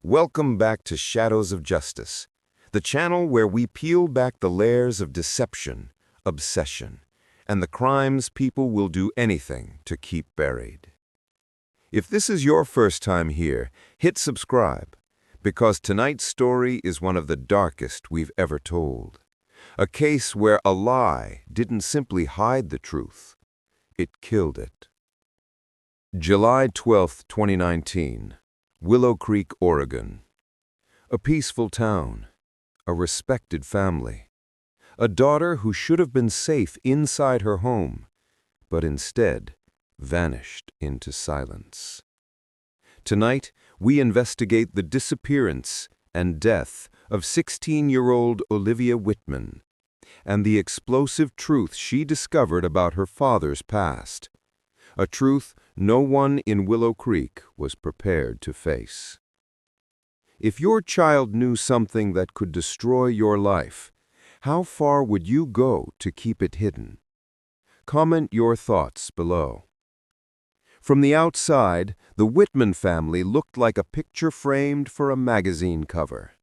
Welcome back to Shadows of Justice, the channel where we peel back the layers of deception, obsession, and the crimes people will do anything to keep buried. If this is your first time here, hit subscribe, because tonight's story is one of the darkest we've ever told. A case where a lie didn't simply hide the truth, it killed it. July 12, 2019. Willow Creek, Oregon. A peaceful town, a respected family, a daughter who should have been safe inside her home, but instead vanished into silence. Tonight, we investigate the disappearance and death of 16-year-old Olivia Whitman and the explosive truth she discovered about her father's past, a truth no one in Willow Creek was prepared to face. If your child knew something that could destroy your life, how far would you go to keep it hidden? Comment your thoughts below. From the outside, the Whitman family looked like a picture framed for a magazine cover.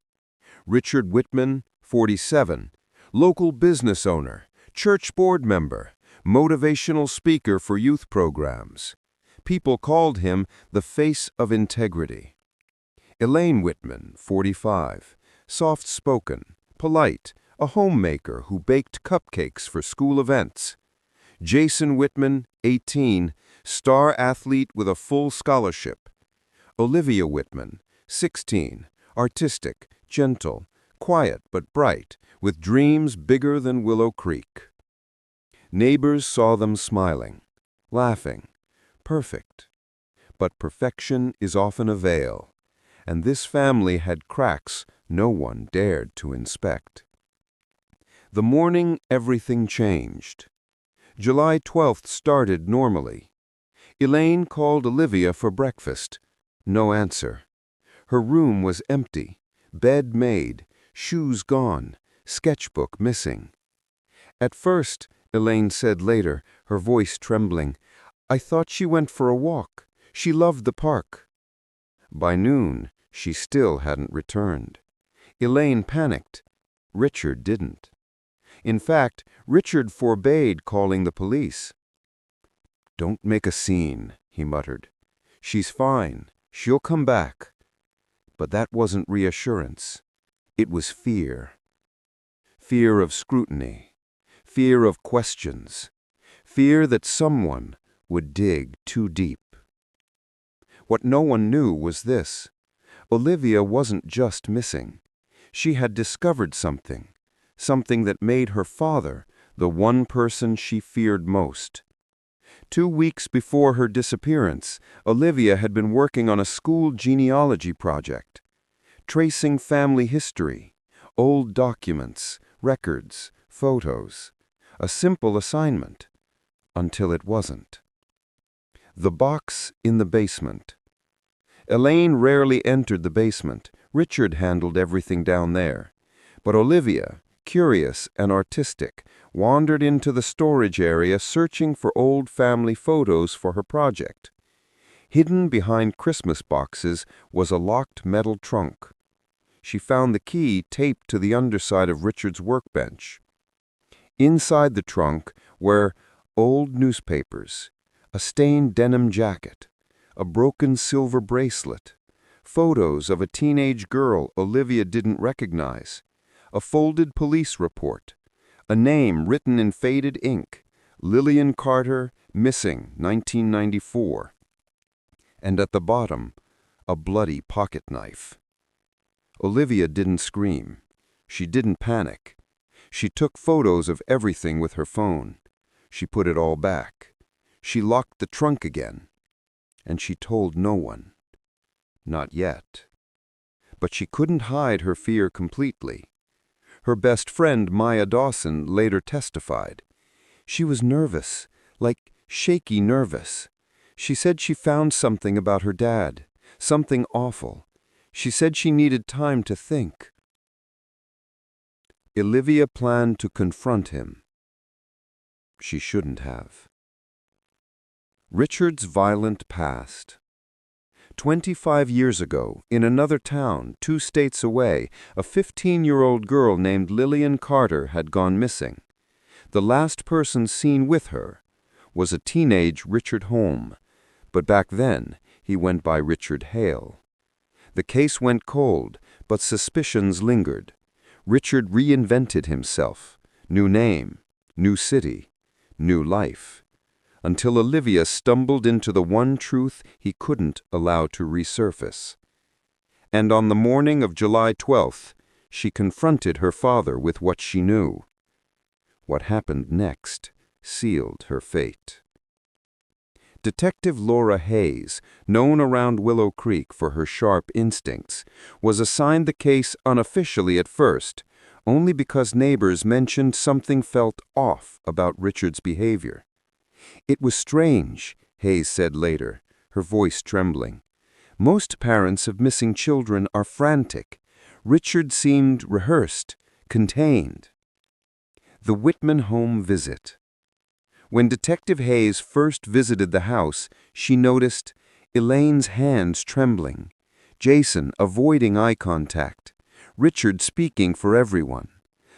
Richard Whitman, 47, local business owner, church board member, motivational speaker for youth programs. People called him the face of integrity. Elaine Whitman, 45, soft-spoken, polite, a homemaker who baked cupcakes for school events. Jason Whitman, 18, star athlete with a full scholarship. Olivia Whitman, 16, artistic, gentle, quiet but bright, with dreams bigger than Willow Creek. Neighbors saw them smiling, laughing, perfect. But perfection is often a veil, and this family had cracks no one dared to inspect. The morning everything changed. July 12th started normally. Elaine called Olivia for breakfast. No answer. Her room was empty, bed made, shoes gone, sketchbook missing. At first, Elaine said later, her voice trembling, "I thought she went for a walk. She loved the park." By noon, she still hadn't returned. Elaine panicked. Richard didn't. In fact, Richard forbade calling the police. "Don't make a scene," he muttered. "She's fine. She'll come back." But that wasn't reassurance. It was fear. Fear of scrutiny. Fear of questions. Fear that someone would dig too deep. What no one knew was this. Olivia wasn't just missing. She had discovered something that made her father the one person she feared most. 2 weeks before her disappearance, Olivia had been working on a school genealogy project, tracing family history, old documents, records, photos. A simple assignment, until it wasn't. The box in the basement. Elaine rarely entered the basement. Richard handled everything down there. But Olivia, curious and artistic, wandered into the storage area searching for old family photos for her project. Hidden behind Christmas boxes was a locked metal trunk. She found the key taped to the underside of Richard's workbench. Inside the trunk were old newspapers, a stained denim jacket, a broken silver bracelet, photos of a teenage girl Olivia didn't recognize, a folded police report, a name written in faded ink, Lillian Carter, missing, 1994, and at the bottom, a bloody pocket knife. Olivia didn't scream. She didn't panic. She took photos of everything with her phone. She put it all back. She locked the trunk again. And she told no one. Not yet. But she couldn't hide her fear completely. Her best friend, Maya Dawson, later testified. She was nervous, like shaky nervous. She said she found something about her dad, something awful. She said she needed time to think. Olivia planned to confront him. She shouldn't have. Richard's violent past. 25 years ago, in another town, 2 states away, a 15-year-old girl named Lillian Carter had gone missing. The last person seen with her was a teenage Richard Holm, but back then he went by Richard Hale. The case went cold, but suspicions lingered. Richard reinvented himself. New name, new city, new life. Until Olivia stumbled into the one truth he couldn't allow to resurface. And on the morning of July 12th, she confronted her father with what she knew. What happened next sealed her fate. Detective Laura Hayes, known around Willow Creek for her sharp instincts, was assigned the case unofficially at first, only because neighbors mentioned something felt off about Richard's behavior. "It was strange," Hayes said later, her voice trembling. "Most parents of missing children are frantic. Richard seemed rehearsed, contained." The Whitman home visit. When Detective Hayes first visited the house, she noticed Elaine's hands trembling, Jason avoiding eye contact, Richard speaking for everyone,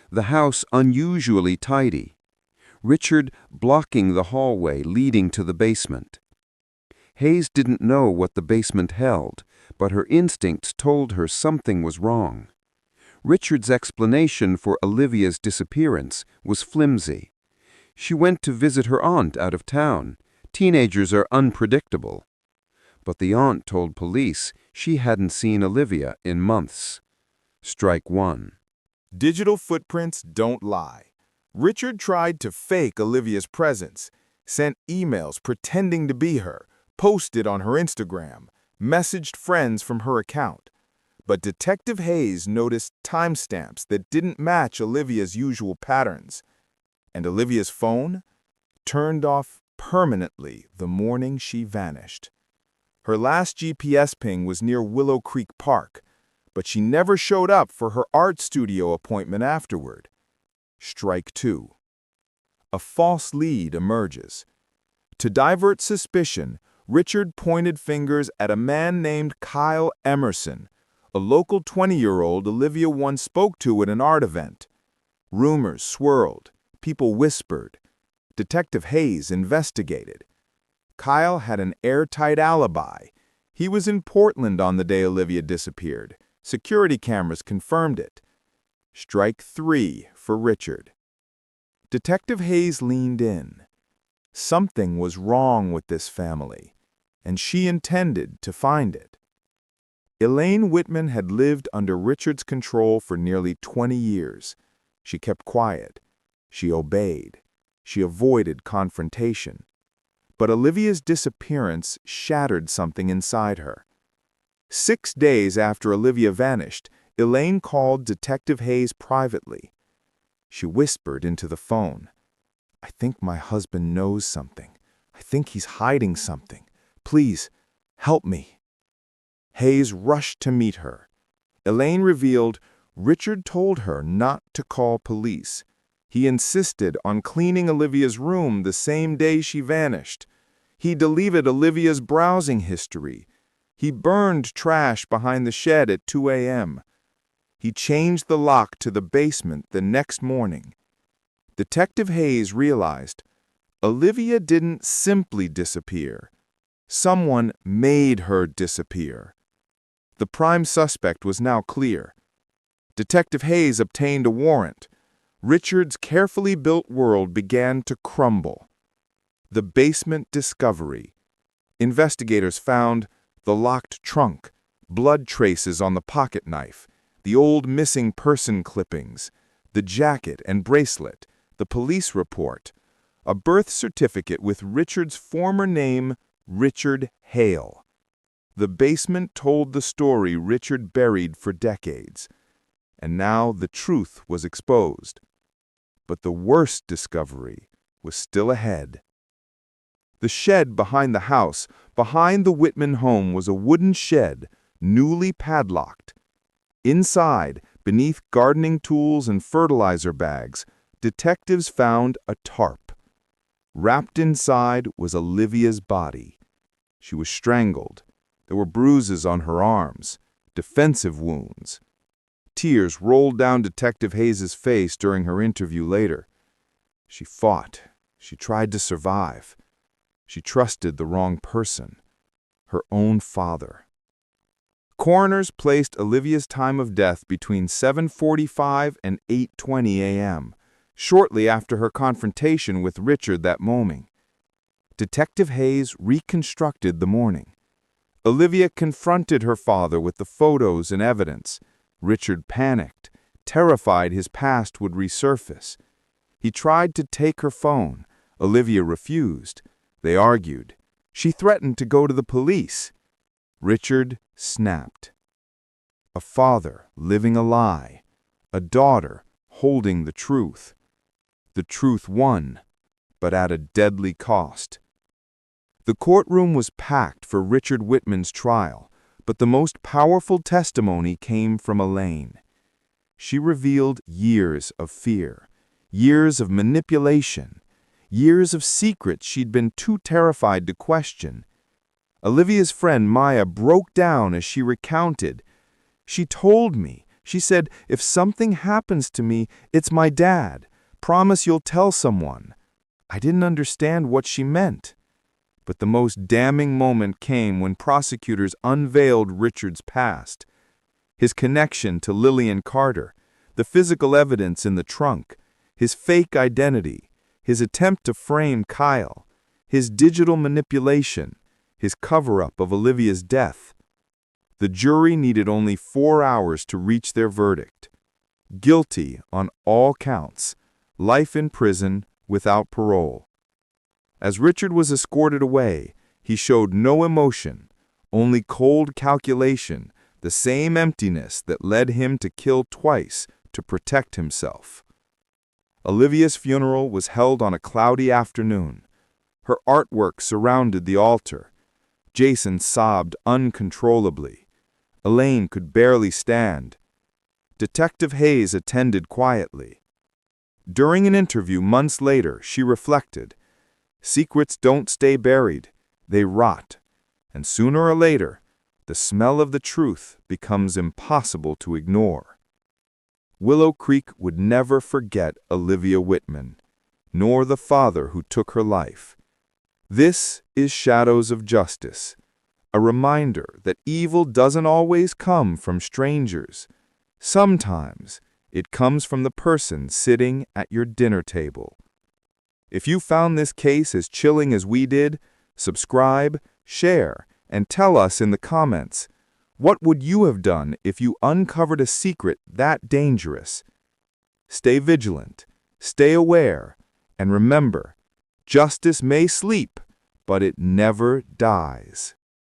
the house unusually tidy, Richard blocking the hallway leading to the basement. Hayes didn't know what the basement held, but her instincts told her something was wrong. Richard's explanation for Olivia's disappearance was flimsy. She went to visit her aunt out of town. Teenagers are unpredictable. But the aunt told police she hadn't seen Olivia in months. Strike one. Digital footprints don't lie. Richard tried to fake Olivia's presence, sent emails pretending to be her, posted on her Instagram, messaged friends from her account. But Detective Hayes noticed timestamps that didn't match Olivia's usual patterns. And Olivia's phone turned off permanently the morning she vanished. Her last GPS ping was near Willow Creek Park, but she never showed up for her art studio appointment afterward. Strike two. A false lead emerges. To divert suspicion, Richard pointed fingers at a man named Kyle Emerson, a local 20-year-old Olivia once spoke to at an art event. Rumors swirled. People whispered. Detective Hayes investigated. Kyle had an airtight alibi. He was in Portland on the day Olivia disappeared. Security cameras confirmed it. Strike three for Richard. Detective Hayes leaned in. Something was wrong with this family, and she intended to find it. Elaine Whitman had lived under Richard's control for nearly 20 years. She kept quiet. She obeyed. She avoided confrontation. But Olivia's disappearance shattered something inside her. 6 days after Olivia vanished, Elaine called Detective Hayes privately. She whispered into the phone, "I think my husband knows something. I think he's hiding something. Please, help me." Hayes rushed to meet her. Elaine revealed Richard told her not to call police. He insisted on cleaning Olivia's room the same day she vanished. He deleted Olivia's browsing history. He burned trash behind the shed at 2 a.m. He changed the lock to the basement the next morning. Detective Hayes realized Olivia didn't simply disappear. Someone made her disappear. The prime suspect was now clear. Detective Hayes obtained a warrant. Richard's carefully built world began to crumble. The basement discovery. Investigators found the locked trunk, blood traces on the pocket knife, the old missing person clippings, the jacket and bracelet, the police report, a birth certificate with Richard's former name, Richard Hale. The basement told the story Richard buried for decades, and now the truth was exposed. But the worst discovery was still ahead. The shed behind the house, behind the Whitman home, was a wooden shed, newly padlocked. Inside, beneath gardening tools and fertilizer bags, detectives found a tarp. Wrapped inside was Olivia's body. She was strangled, There were bruises on her arms, defensive wounds. Tears rolled down Detective Hayes's face during her interview later. She fought. She tried to survive. She trusted the wrong person, her own father. Coroners placed Olivia's time of death between 7:45 and 8:20 a.m., shortly after her confrontation with Richard that morning. Detective Hayes reconstructed the morning. Olivia confronted her father with the photos and evidence. Richard panicked, terrified his past would resurface. He tried to take her phone. Olivia refused. They argued. She threatened to go to the police. Richard snapped. A father living a lie. A daughter holding the truth. The truth won, but at a deadly cost. The courtroom was packed for Richard Whitman's trial, but the most powerful testimony came from Elaine. She revealed years of fear, years of manipulation, years of secrets she'd been too terrified to question. Olivia's friend Maya broke down as she recounted. She told me, she said, if something happens to me, it's my dad. Promise you'll tell someone. I didn't understand what she meant. But the most damning moment came when prosecutors unveiled Richard's past. His connection to Lillian Carter, the physical evidence in the trunk, his fake identity, his attempt to frame Kyle, his digital manipulation, his cover-up of Olivia's death. The jury needed only 4 hours to reach their verdict. Guilty on all counts, life in prison without parole. As Richard was escorted away, he showed no emotion, only cold calculation, the same emptiness that led him to kill twice to protect himself. Olivia's funeral was held on a cloudy afternoon. Her artwork surrounded the altar. Jason sobbed uncontrollably. Elaine could barely stand. Detective Hayes attended quietly. During an interview months later, she reflected, "Secrets don't stay buried, they rot, and sooner or later, the smell of the truth becomes impossible to ignore." Willow Creek would never forget Olivia Whitman, nor the father who took her life. This is Shadows of Justice, a reminder that evil doesn't always come from strangers. Sometimes it comes from the person sitting at your dinner table. If you found this case as chilling as we did, subscribe, share, and tell us in the comments, what would you have done if you uncovered a secret that dangerous? Stay vigilant, stay aware, and remember, justice may sleep, but it never dies.